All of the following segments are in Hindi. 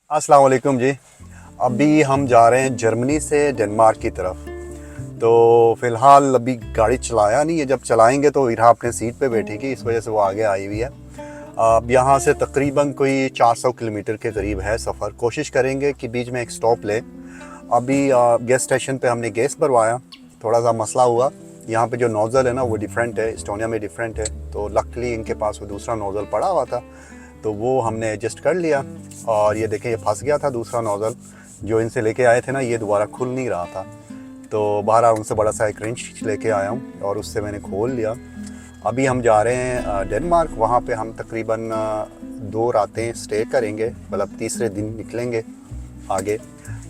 अस्सलाम वालेकुम जी। अभी हम जा रहे हैं जर्मनी से डेनमार्क की तरफ। तो फ़िलहाल अभी गाड़ी चलाया नहीं है, जब चलाएंगे तो इरा अपने सीट पे बैठेगी, इस वजह से वो आगे आई हुई है। अब यहाँ से तकरीबन कोई 400 किलोमीटर के करीब है सफ़र। कोशिश करेंगे कि बीच में एक स्टॉप ले। अभी गैस स्टेशन पे हमने गैस भरवाया, थोड़ा सा मसला हुआ। यहाँ पे जो नोज़ल है ना वो डिफरेंट है, एस्टोनिया में डिफरेंट है, तो लकली इनके पास वो दूसरा नोज़ल पड़ा हुआ था, तो वो हमने एडजस्ट कर लिया। और ये देखें, ये फंस गया था दूसरा नोज़ल जो इनसे लेके आए थे ना, ये दोबारा खुल नहीं रहा था। तो बहरहाल उनसे बड़ा सा एक रिंच लेके आया हूँ और उससे मैंने खोल लिया। अभी हम जा रहे हैं डेनमार्क। वहाँ पे हम तकरीबन 2 रातें स्टे करेंगे, मतलब तीसरे दिन निकलेंगे आगे।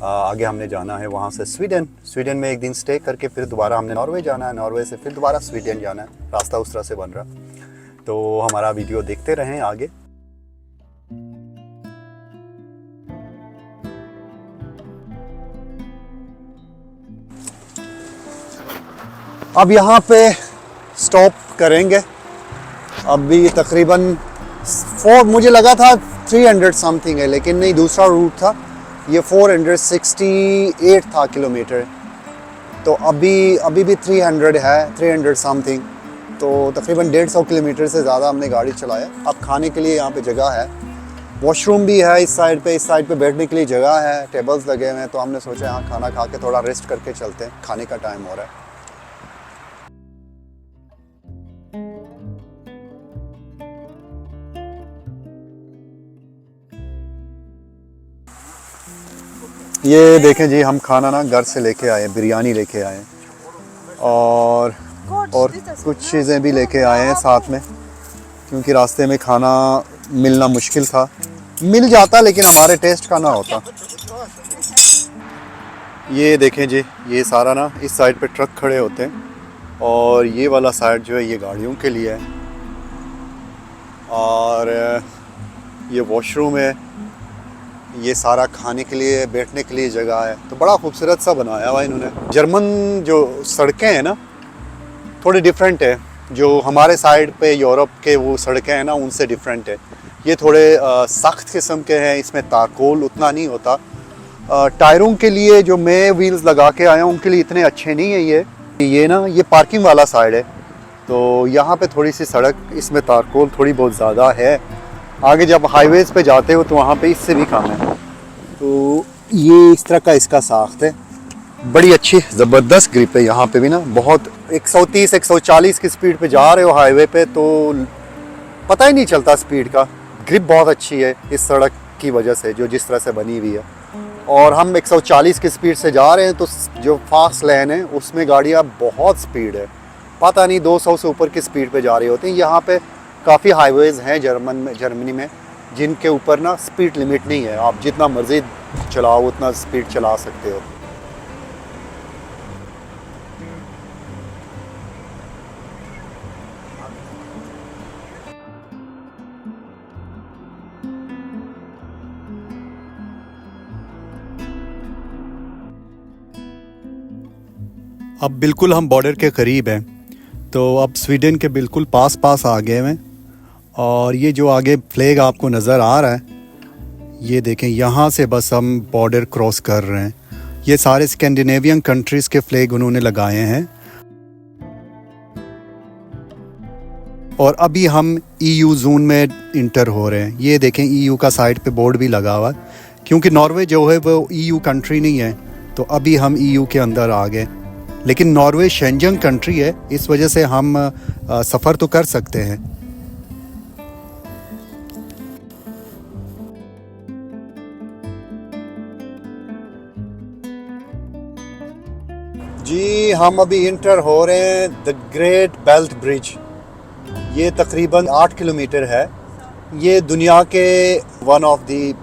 आगे हमने जाना है वहाँ से स्वीडन में एक दिन स्टे करके फिर दोबारा हमने नॉर्वे जाना है, नॉर्वे से फिर दोबारा स्वीडन जाना है। रास्ता उस तरह से बन रहा। तो हमारा वीडियो देखते रहें आगे। अब यहाँ पे स्टॉप करेंगे। अभी तकरीबन 4, मुझे लगा था 300 समथिंग है, लेकिन नहीं, दूसरा रूट था। ये 468 था किलोमीटर। तो अभी भी 300 है, 300 समथिंग। तो तकरीबन 150 किलोमीटर से ज़्यादा हमने गाड़ी चलाया। अब खाने के लिए यहाँ पे जगह है, वॉशरूम भी है इस साइड पे बैठने के लिए जगह है, टेबल्स लगे हुए हैं। तो हमने सोचा यहाँ खाना खा के थोड़ा रेस्ट करके चलते हैं, खाने का टाइम हो रहा है। ये देखें जी, हम खाना ना घर से लेके आए, बिरयानी लेके आए और कुछ चीज़ें भी लेके आए हैं साथ में, क्योंकि रास्ते में खाना मिलना मुश्किल था। मिल जाता लेकिन हमारे टेस्ट का ना होता। ये देखें जी, ये सारा ना इस साइड पे ट्रक खड़े होते हैं और ये वाला साइड जो है ये गाड़ियों के लिए है। और ये वॉशरूम है, ये सारा खाने के लिए बैठने के लिए जगह है। तो बड़ा खूबसूरत सा बनाया हुआ इन्होंने। जर्मन जो सड़कें हैं ना थोड़ी डिफरेंट है, जो हमारे साइड पे यूरोप के वो सड़कें हैं ना उनसे डिफरेंट है। ये थोड़े सख्त किस्म के हैं, इसमें तारकोल उतना नहीं होता। टायरों के लिए जो मैं व्हील्स लगा के आया हूँ उनके लिए इतने अच्छे नहीं है। ये ना ये पार्किंग वाला साइड है, तो यहाँ पे थोड़ी सी सड़क इसमें तारकोल थोड़ी बहुत ज़्यादा है। आगे जब हाईवेज़ पे जाते हो तो वहाँ पे इससे भी कम है। तो ये इस तरह का इसका साख्त है, बड़ी अच्छी ज़बरदस्त ग्रिप है। यहाँ पे भी ना बहुत 130 140 की स्पीड पे जा रहे हो हाईवे पे तो पता ही नहीं चलता स्पीड का। ग्रिप बहुत अच्छी है इस सड़क की वजह से, जो जिस तरह से बनी हुई है। और हम 140 की स्पीड से जा रहे हैं, तो जो फास्ट लेन है उसमें गाड़ियाँ बहुत स्पीड है, पता नहीं 200 से ऊपर की स्पीड पे जा रही होती हैं। यहाँ पे काफ़ी हाईवेज़ हैं जर्मनी में जिनके ऊपर ना स्पीड लिमिट नहीं है, आप जितना मर्ज़ी चलाओ उतना स्पीड चला सकते हो। अब बिल्कुल हम बॉर्डर के करीब हैं, तो अब स्वीडन के बिल्कुल पास आ गए हैं। और ये जो आगे फ्लैग आपको नज़र आ रहा है, ये देखें, यहाँ से बस हम बॉर्डर क्रॉस कर रहे हैं। ये सारे स्कैंडिनेवियन कंट्रीज़ के फ्लैग उन्होंने लगाए हैं। और अभी हम ईयू जोन में इंटर हो रहे हैं। ये देखें, ईयू का साइड पे बोर्ड भी लगा हुआ है, क्योंकि नॉर्वे जो है वो ईयू कंट्री नहीं है, तो अभी हम ईयू के अंदर आ गए। लेकिन नॉर्वे शेंजन कंट्री है, इस वजह से हम सफ़र तो कर सकते हैं। जी, हम अभी इंटर हो रहे हैं द ग्रेट बेल्ट ब्रिज। ये तकरीबन 8 किलोमीटर है। ये दुनिया के one of the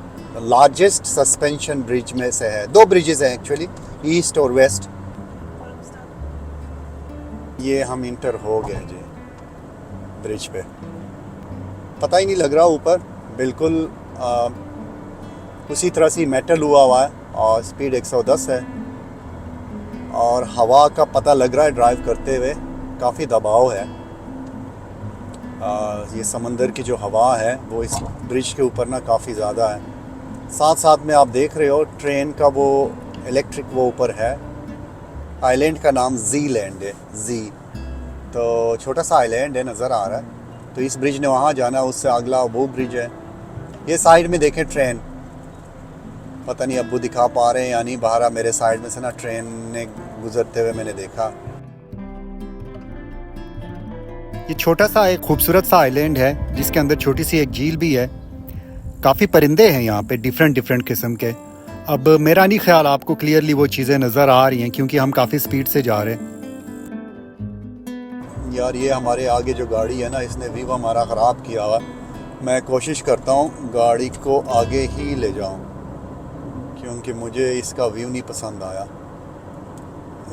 largest suspension bridge में से है। 2 ब्रिजेस हैं एक्चुअली, ईस्ट और वेस्ट। ये हम इंटर हो गए जी ब्रिज पे, पता ही नहीं लग रहा। ऊपर बिल्कुल उसी तरह से मेटल हुआ है और स्पीड 110 है। और हवा का पता लग रहा है ड्राइव करते हुए, काफ़ी दबाव है। ये समंदर की जो हवा है वो इस ब्रिज के ऊपर ना काफ़ी ज़्यादा है। साथ साथ में आप देख रहे हो ट्रेन का वो इलेक्ट्रिक वो ऊपर है। आइलैंड का नाम जी लैंड है, जी। तो छोटा सा आइलैंड है, नज़र आ रहा है। तो इस ब्रिज ने वहाँ जाना, उससे अगला वो ब्रिज है। ये साइड में देखें ट्रेन, पता नहीं अब्बू दिखा पा रहे हैं या नहीं, बाहर मेरे साइड में से ना ट्रेन ने गुजरते हुए मैंने देखा। ये छोटा सा एक खूबसूरत सा आइलैंड है जिसके अंदर छोटी सी एक झील भी है। काफ़ी परिंदे हैं यहाँ पे, डिफरेंट किस्म के। अब मेरा नहीं ख्याल आपको क्लियरली वो चीज़ें नज़र आ रही हैं क्योंकि हम काफ़ी स्पीड से जा रहे हैं। यार ये हमारे आगे जो गाड़ी है ना, इसने व्यू हमारा ख़राब किया हुआ। मैं कोशिश करता हूँ गाड़ी को आगे ही ले जाऊँ क्योंकि मुझे इसका व्यू नहीं पसंद आया।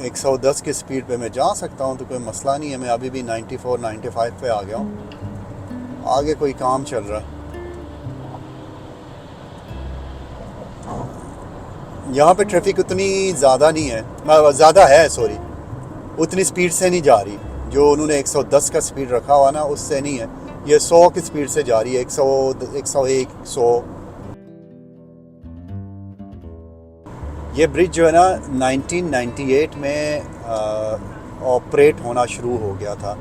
110 की स्पीड पे मैं जा सकता हूँ तो कोई मसला नहीं है। मैं अभी भी 94-95 पे आ गया हूँ। आगे कोई काम चल रहा है। यहाँ पे ट्रैफिक उतनी ज़्यादा नहीं है, ज़्यादा है सॉरी, उतनी स्पीड से नहीं जा रही। जो उन्होंने 110 का स्पीड रखा हुआ ना, उससे नहीं है। ये 100 की स्पीड से जा रही है, 100, 101, 100। ये ब्रिज जो है ना 1998 में ऑपरेट होना शुरू हो गया था।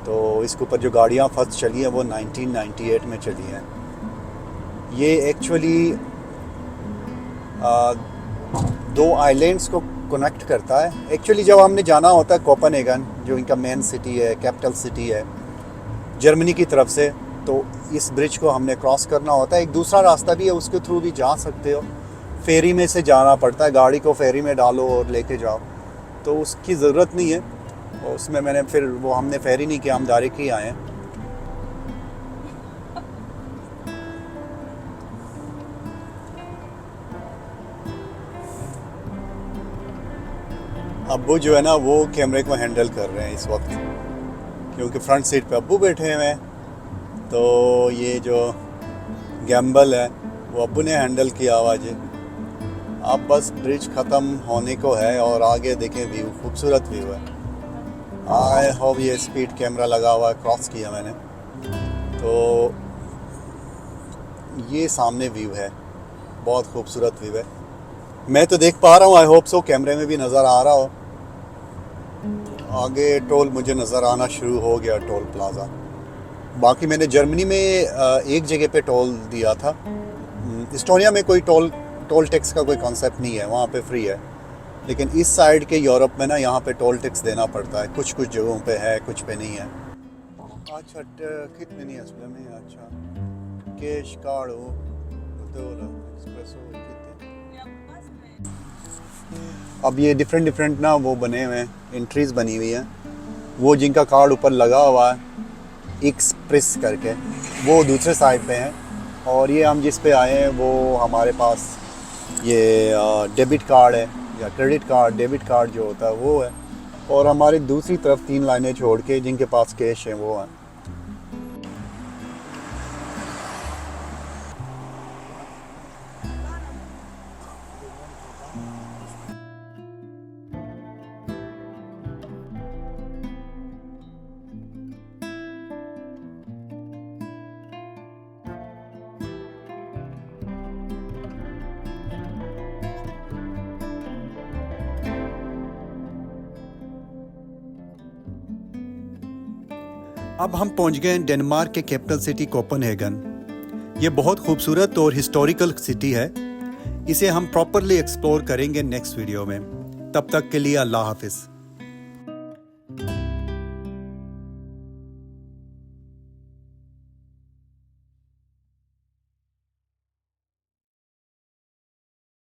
तो इसके ऊपर जो गाड़ियाँ फर्स्ट चली हैं वो 1998 में चली हैं। ये एक्चुअली 2 आइलैंड्स को कनेक्ट करता है। एक्चुअली जब हमने जाना होता है कोपेनहेगन, जो इनका मेन सिटी है, कैपिटल सिटी है जर्मनी की तरफ से, तो इस ब्रिज को हमने क्रॉस करना होता है। एक दूसरा रास्ता भी है, उसके थ्रू भी जा सकते हो। फेरी में से जाना पड़ता है, गाड़ी को फेरी में डालो और लेके जाओ, तो उसकी ज़रूरत नहीं है। और उसमें मैंने फिर वो हमने फेरी नहीं किया, हम डायरेक्ट ही आए हैं। अब्बू जो है ना वो कैमरे को हैंडल कर रहे हैं इस वक्त क्योंकि फ्रंट सीट पे अब्बू बैठे हुए हैं। तो ये जो गैम्बल है वो अब्बू ने हैंडल किया हुआ जी। अब बस ब्रिज ख़त्म होने को है और आगे देखें व्यू, खूबसूरत व्यू है। आई होप ये स्पीड कैमरा लगा हुआ है, क्रॉस किया मैंने। तो ये सामने व्यू है, बहुत खूबसूरत व्यू है। मैं तो देख पा रहा हूँ, आई होप सो कैमरे में भी नज़र आ रहा हो। आगे टोल मुझे नज़र आना शुरू हो गया, टोल प्लाज़ा। बाकी मैंने जर्मनी में एक जगह पे टोल दिया था। इस्टोनिया में कोई टोल टैक्स का कोई कॉन्सेप्ट नहीं है, वहाँ पे फ्री है। लेकिन इस साइड के यूरोप में ना यहाँ पे टोल टैक्स देना पड़ता है। कुछ जगहों पे है, कुछ पे नहीं है। अच्छा कितने नहीं है में? अच्छा कैश कार्ड हो अब ये डिफरेंट ना वो बने हुए हैं, एंट्रीज बनी हुई हैं। वो जिनका कार्ड ऊपर लगा हुआ है एक्सप्रेस करके, वो दूसरे साइड पे हैं। और ये हम जिस पे आए हैं वो हमारे पास ये डेबिट कार्ड है या क्रेडिट कार्ड, डेबिट कार्ड जो होता है वो है। और हमारी दूसरी तरफ 3 लाइनें छोड़ के जिनके पास कैश है वो हैं। अब हम पहुंच गए डेनमार्क के कैपिटल सिटी कोपेनहेगन। ये बहुत खूबसूरत और हिस्टोरिकल सिटी है। इसे हम प्रॉपरली एक्सप्लोर करेंगे नेक्स्ट वीडियो में। तब तक के लिए अल्लाह हाफिज़।